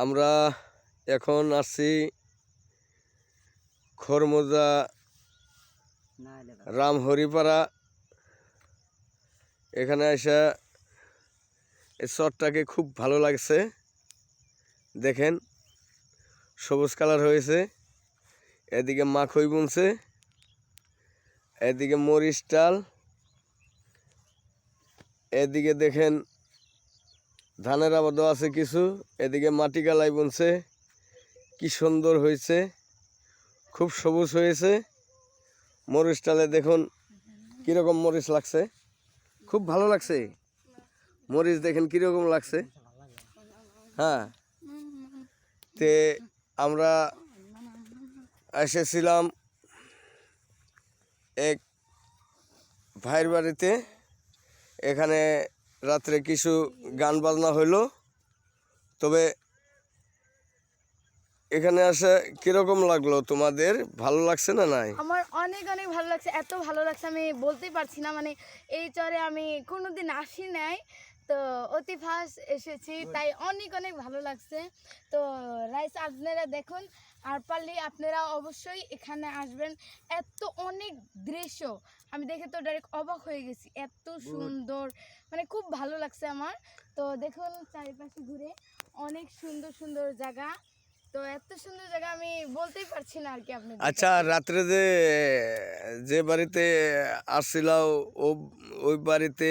আমরা এখন আসছি খরমোজা রামহরিপাড়া। এখানে এসে এই চরটাকে খুব ভালো লাগছে। দেখেন সবুজ কালার হয়েছে, এদিকে মাখই বুনছে, এদিকে মরিচ ডাল, এদিকে দেখেন ধানের আবাদও আছে কিছু, এদিকে মাটি গালাই বুনছে। কি সুন্দর হয়েছে, খুব সবুজ হয়েছে। মরিচ ডালে দেখুন কীরকম মরিচ লাগছে, খুব ভালো লাগছে। মরিচ দেখেন কীরকম লাগছে। হ্যাঁ, তে আমরা এসেছিলাম এক ভাইয়ের বাড়িতে। এখানে রাত্রে কিছু গান বাজনা হইলো। তবে এখানে আসে কিরকম লাগলো তোমাদের? ভালো লাগছে না? নাই, আমার অনেক অনেক ভালো লাগছে, এত ভালো লাগছে আমি বলতেই পারছি না। মানে এই চরে আমি কোনোদিন আসি নাই, তো অতি ফার্স্ট এসেছি, তাই অনেক অনেক ভালো লাগছে। তো রাইস আপনারা দেখুন, আর পারলে আপনারা অবশ্যই এখানে আসবেন। এত অনেক দৃশ্য আমি দেখে তো ডাইরেক্ট অবাক হয়ে গেছি, এত সুন্দর, মানে খুব ভালো লাগছে আমার। তো দেখুন চারিপাশে ঘুরে অনেক সুন্দর সুন্দর জায়গা, তো এত সুন্দর জায়গা আমি বলতেই পারছি না আর কি। আপনি আচ্ছা, রাত্রে যে যে বাড়িতে আসছিলাও ওই বাড়িতে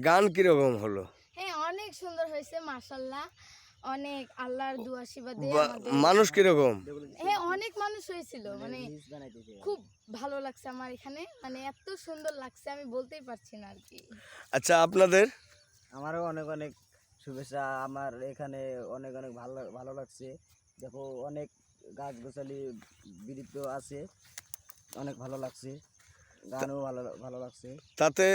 গান কিরকম হলো? হ্যাঁ, অনেক সুন্দর হয়েছে মাশাআল্লাহ, অনেক আল্লাহর দোয়া আশীর্বাদে মানুষ কিরকম? হ্যাঁ, অনেক মানুষ হয়েছিল, মানে খুব ভালো লাগছে আমার এখানে, মানে এত সুন্দর লাগছে আমি বলতেই পারছি না আর কি। আচ্ছা, আপনাদের? আমারও অনেক অনেক শুভেচ্ছা। আমার এখানে অনেক অনেক ভালো ভালো লাগছে। দেখো অনেক গাছগাছালি বিরিত আছে, অনেক ভালো লাগছে, গানও ভালো ভালো লাগছে। তাতে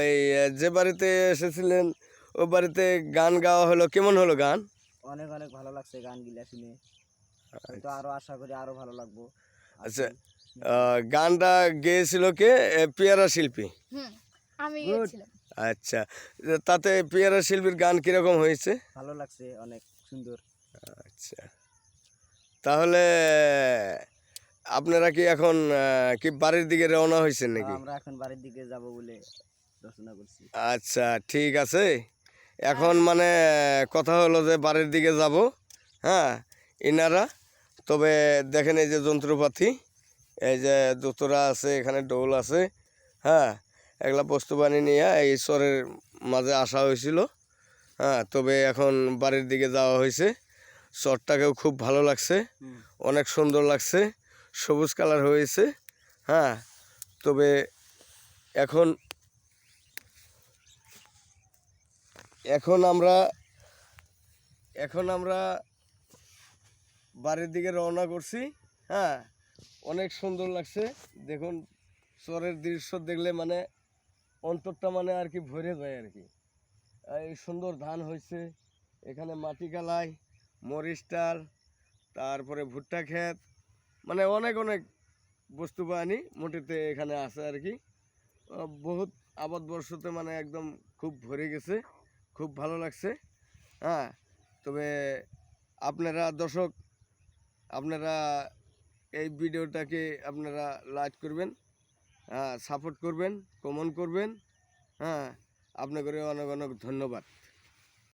এই যে বাড়িতে এসেছিলেন ওই বাড়িতে গান গাওয়া হলো, কেমন হলো গান? অনেক অনেক ভালো লাগছে গানগুলা শুনে, হয়তো আরো আশা করি আরো ভালো লাগবো। আচ্ছা, গানটা গেয়েছিল কে? পেয়ারা শিল্পী। আমি গেছিলাম। আচ্ছা, তাতে পেয়ারা শিল্পীর গান কিরকম হয়েছে? ভালো লাগছে, অনেক সুন্দর। আচ্ছা, তাহলে আপনারা কি এখন কি বাড়ির দিকে রওনা হয়েছেন নাকি? আমরা এখন বাড়ির দিকে যাব বলে রচনা করছি। আচ্ছা, ঠিক আছে। এখন মানে কথা হলো যে বাড়ির দিকে যাব। হ্যাঁ, ইনারা তবে দেখেন এই যে যন্ত্রপাতি, এই যে দোতরা আছে, এখানে ডোল আছে। হ্যাঁ, এগুলা বস্তু বানিয়ে নিয়ে এই চরের মাঝে আসা হয়েছিল। হ্যাঁ, তবে এখন বাড়ির দিকে যাওয়া হয়েছে। চরটাকেও খুব ভালো লাগছে, অনেক সুন্দর লাগছে, সবুজ কালার হয়েছে। হ্যাঁ, তবে এখন এখন আমরা বাড়ির দিকে রওনা করছি। হ্যাঁ, অনেক সুন্দর লাগছে। দেখুন চরের দৃশ্য দেখলে মানে অন্তরটা মানে আর কি ভরে যায় আর কি। এই সুন্দর ধান হয়েছে, এখানে মাটি গালাই, মরিচ ডাল, তারপরে ভুট্টা ক্ষেত, মানে অনেক অনেক বস্তু বাহিনী মোটেতে এখানে আছে আর কি। বহুত আবাদ বর্ষতে মানে একদম খুব ভরে গেছে, খুব ভালো লাগছে। হ্যাঁ, তবে আপনারা দর্শক, আপনারা এই ভিডিওটাকে আপনারা লাইক করবেন, হ্যাঁ, সাপোর্ট করবেন, কমেন্ট করবেন। হ্যাঁ, আপনাকে অনেক অনেক ধন্যবাদ।